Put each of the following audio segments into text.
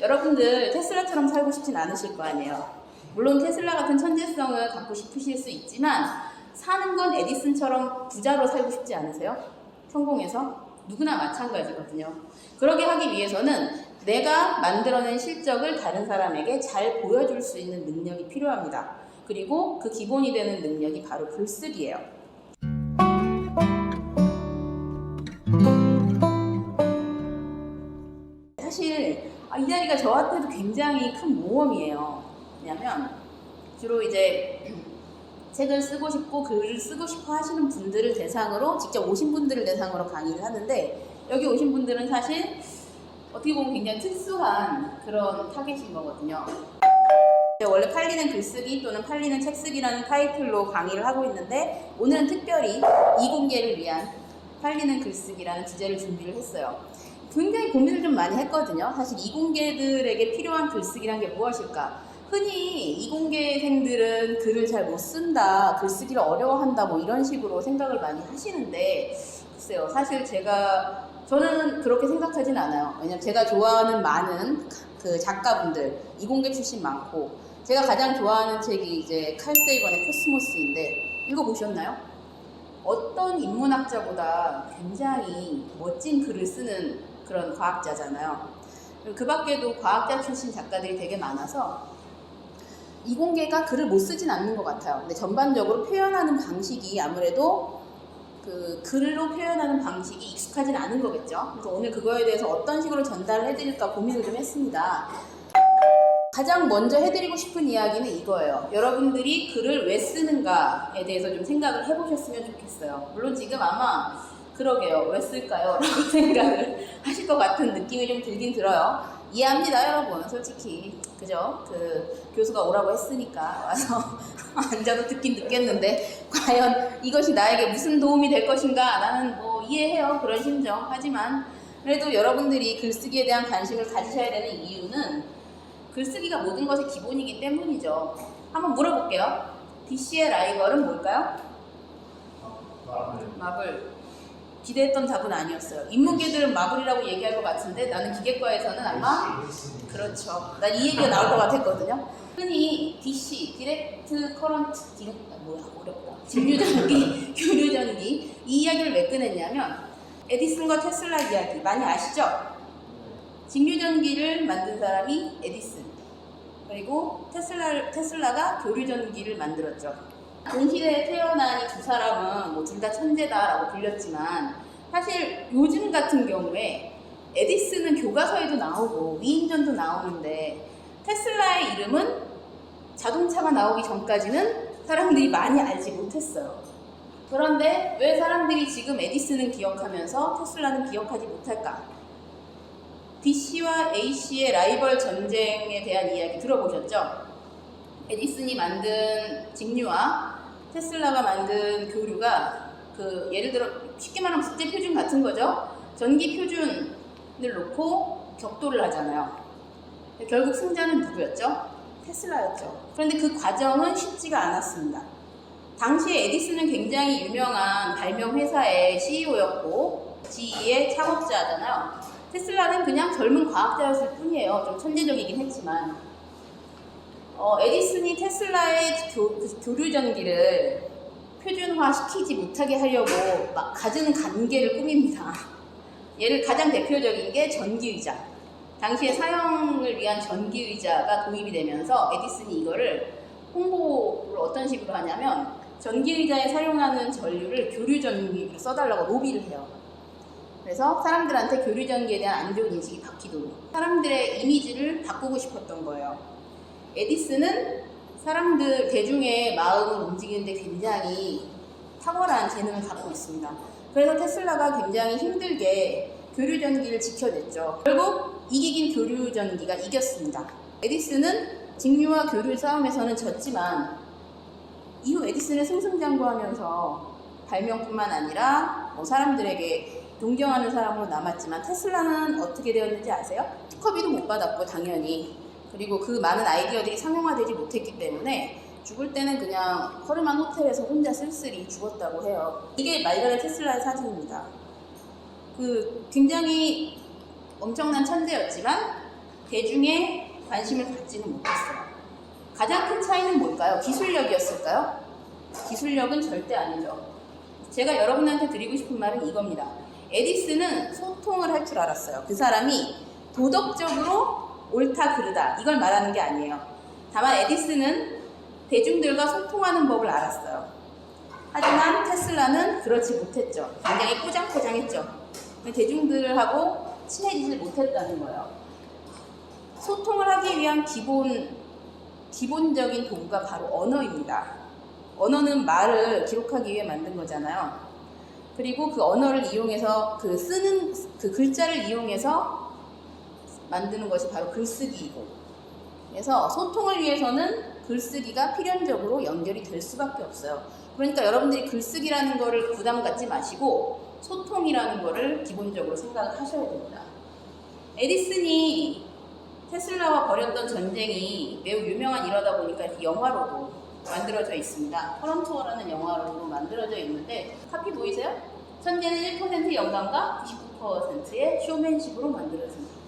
여러분들 테슬라처럼 살고 싶진 않으실 거 아니에요. 물론 테슬라 같은 천재성을 갖고 싶으실 수 있지만 사는 건 에디슨처럼 부자로 살고 싶지 않으세요? 성공해서? 누구나 마찬가지거든요. 그러게 하기 위해서는 내가 만들어낸 실적을 다른 사람에게 잘 보여줄 수 있는 능력이 필요합니다. 그리고 그 기본이 되는 능력이 바로 글쓰기예요. 사실 이 자리가 저한테도 굉장히 큰 모험이에요. 왜냐면 주로 이제 책을 쓰고 싶고 글을 쓰고 싶어 하시는 분들을 대상으로, 직접 오신 분들을 대상으로 강의를 하는데, 여기 오신 분들은 사실 어떻게 보면 굉장히 특수한 그런 타겟인 거거든요. 원래 팔리는 글쓰기 또는 팔리는 책쓰기라는 타이틀로 강의를 하고 있는데, 오늘은 특별히 이공계를 위한 팔리는 글쓰기라는 주제를 준비를 했어요. 굉장히 고민을 좀 많이 했거든요. 사실 이공계들에게 필요한 글쓰기란 게 무엇일까? 흔히 이공계생들은 글을 잘 못 쓴다, 글쓰기를 어려워한다, 뭐 이런 식으로 생각을 많이 하시는데, 글쎄요, 사실 저는 그렇게 생각하진 않아요. 왜냐면 제가 좋아하는 많은 그 작가분들, 이공계 출신 많고, 제가 가장 좋아하는 책이 이제 칼 세이건의 코스모스인데, 읽어보셨나요? 어떤 인문학자보다 굉장히 멋진 글을 쓰는 그런 과학자잖아요. 그 밖에도 과학자 출신 작가들이 되게 많아서 이공계가 글을 못 쓰진 않는 것 같아요. 근데 전반적으로 표현하는 방식이 아무래도 그 글로 표현하는 방식이 익숙하진 않은 거겠죠. 그래서 오늘 그거에 대해서 어떤 식으로 전달을 해드릴까 고민을 좀 했습니다. 가장 먼저 해드리고 싶은 이야기는 이거예요. 여러분들이 글을 왜 쓰는가에 대해서 좀 생각을 해보셨으면 좋겠어요. 물론 지금 아마 그러게요, 왜 쓸까요? 라고 생각을 하실 것 같은 느낌이 좀 들긴 들어요. 이해합니다, 여러분. 솔직히. 그죠? 그 교수가 오라고 했으니까 와서 앉아도 듣긴 듣겠는데, 과연 이것이 나에게 무슨 도움이 될 것인가? 나는 뭐 이해해요, 그런 심정. 하지만 그래도 여러분들이 글쓰기에 대한 관심을 가지셔야 되는 이유는 글쓰기가 모든 것의 기본이기 때문이죠. 한번 물어볼게요. DC의 라이벌은 뭘까요? 마블. 기대했던 답은 아니었어요. 인문계들은 마블이라고 얘기할 것 같은데, 나는 기계과에서는 아마 그렇죠. 난 이 얘기가 나올 것 같았거든요. 흔히 DC, 디렉트 커런트, 어렵다. 직류전기, 교류전기, 이 이야기를 왜 꺼냈냐면 에디슨과 테슬라 이야기 많이 아시죠? 직류전기를 만든 사람이 에디슨, 그리고 테슬라가 교류전기를 만들었죠. 동시대에 태어난 이 두 사람은 뭐 둘 다 천재다라고 불렸지만, 사실 요즘 같은 경우에 에디슨은 교과서에도 나오고 위인전도 나오는데, 테슬라의 이름은 자동차가 나오기 전까지는 사람들이 많이 알지 못했어요. 그런데 왜 사람들이 지금 에디슨은 기억하면서 테슬라는 기억하지 못할까? DC와 AC의 라이벌 전쟁에 대한 이야기 들어보셨죠? 에디슨이 만든 직류와 테슬라가 만든 교류가 예를 들어 쉽게 말하면 국제 표준 같은 거죠. 전기 표준을 놓고 격돌을 하잖아요. 결국 승자는 누구였죠? 테슬라였죠. 그런데 그 과정은 쉽지가 않았습니다. 당시에 에디슨은 굉장히 유명한 발명 회사의 CEO였고 GE의 창업자잖아요. 테슬라는 그냥 젊은 과학자였을 뿐이에요. 좀 천재적이긴 했지만. 에디슨이 테슬라의 교류전기를 표준화시키지 못하게 하려고 막 갖은 관계를 꾸밉니다. 가장 대표적인 게 전기의자. 당시에 사용을 위한 전기의자가 도입이 되면서 에디슨이 이거를 홍보를 어떤 식으로 하냐면, 전기의자에 사용하는 전류를 교류전기로 써달라고 로비를 해요. 그래서 사람들한테 교류전기에 대한 안 좋은 인식이 바뀌도록 사람들의 이미지를 바꾸고 싶었던 거예요. 에디슨은 대중의 마음을 움직이는데 굉장히 탁월한 재능을 갖고 있습니다. 그래서 테슬라가 굉장히 힘들게 교류전기를 지켜냈죠. 결국 이기긴 교류전기가 이겼습니다. 에디슨은 직류와 교류 싸움에서는 졌지만, 이후 에디슨은 승승장구하면서 발명뿐만 아니라 사람들에게 존경하는 사람으로 남았지만, 테슬라는 어떻게 되었는지 아세요? 특허비도 못 받았고 당연히, 그리고 그 많은 아이디어들이 상용화되지 못했기 때문에 죽을 때는 그냥 허름한 호텔에서 혼자 쓸쓸히 죽었다고 해요. 이게 말년의 테슬라의 사진입니다. 굉장히 엄청난 천재였지만 대중의 관심을 받지는 못했어요. 가장 큰 차이는 뭘까요? 기술력이었을까요? 기술력은 절대 아니죠. 제가 여러분한테 드리고 싶은 말은 이겁니다. 에디슨은 소통을 할 줄 알았어요. 그 사람이 도덕적으로 옳다 그르다 이걸 말하는 게 아니에요. 다만 에디슨은 대중들과 소통하는 법을 알았어요. 하지만 테슬라는 그렇지 못했죠. 굉장히 꾸장꾸장했죠. 대중들하고 친해지지 못했다는 거예요. 소통을 하기 위한 기본적인 도구가 바로 언어입니다. 언어는 말을 기록하기 위해 만든 거잖아요. 그리고 그 언어를 이용해서 쓰는 그 글자를 이용해서 만드는 것이 바로 글쓰기이고, 그래서 소통을 위해서는 글쓰기가 필연적으로 연결이 될 수밖에 없어요. 그러니까 여러분들이 글쓰기라는 거를 부담 갖지 마시고 소통이라는 거를 기본적으로 생각을 하셔야 됩니다. 에디슨이 테슬라와 벌였던 전쟁이 매우 유명한 일화다 보니까 이렇게 영화로도 만들어져 있습니다. 커런투어라는 영화로도 만들어져 있는데 카피 보이세요? 천재는 1% 영감과 99%의 쇼맨십으로 만들어집니다.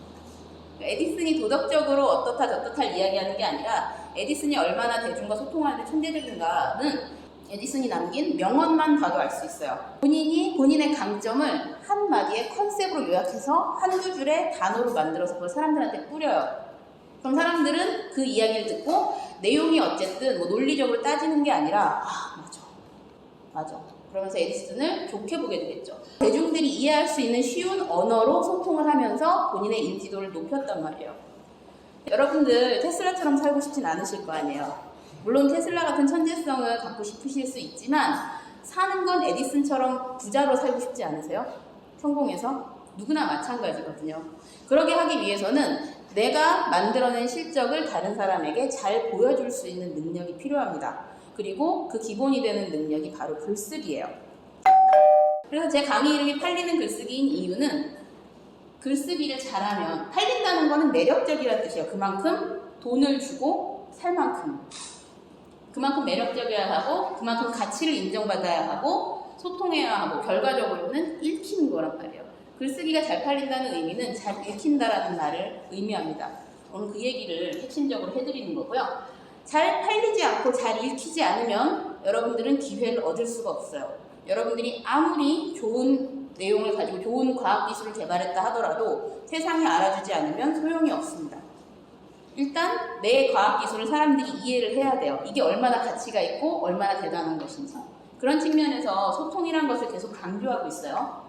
에디슨이 도덕적으로 어떻다 저떻다 이야기하는 게 아니라 에디슨이 얼마나 대중과 소통하는 데 천재적인가는 에디슨이 남긴 명언만 봐도 알 수 있어요. 본인이 본인의 강점을 한마디의 컨셉으로 요약해서 한두 줄의 단어로 만들어서 그걸 사람들한테 뿌려요. 그럼 사람들은 그 이야기를 듣고 내용이 어쨌든 논리적으로 따지는 게 아니라 맞아 그러면서 에디슨을 좋게 보게 되겠죠. 대중들이 이해할 수 있는 쉬운 언어로 소통을 하면서 본인의 인지도를 높였단 말이에요. 여러분들 테슬라처럼 살고 싶진 않으실 거 아니에요. 물론 테슬라 같은 천재성을 갖고 싶으실 수 있지만 사는 건 에디슨처럼 부자로 살고 싶지 않으세요? 성공해서? 누구나 마찬가지거든요. 그러게 하기 위해서는 내가 만들어낸 실적을 다른 사람에게 잘 보여줄 수 있는 능력이 필요합니다. 그리고 그 기본이 되는 능력이 바로 글쓰기예요. 그래서 제 강의 이름이 팔리는 글쓰기인 이유는 글쓰기를 잘하면 팔린다는 거는 매력적이라는 뜻이에요. 그만큼 돈을 주고 살 만큼. 그만큼 매력적이어야 하고 그만큼 가치를 인정받아야 하고 소통해야 하고 결과적으로는 읽히는 거란 말이에요. 글쓰기가 잘 팔린다는 의미는 잘 읽힌다라는 말을 의미합니다. 오늘 그 얘기를 핵심적으로 해드리는 거고요. 잘 팔리지 않고 잘 읽히지 않으면 여러분들은 기회를 얻을 수가 없어요. 여러분들이 아무리 좋은 내용을 가지고 좋은 과학기술을 개발했다 하더라도 세상이 알아주지 않으면 소용이 없습니다. 일단 내 과학기술을 사람들이 이해를 해야 돼요. 이게 얼마나 가치가 있고 얼마나 대단한 것인지. 그런 측면에서 소통이라는 것을 계속 강조하고 있어요.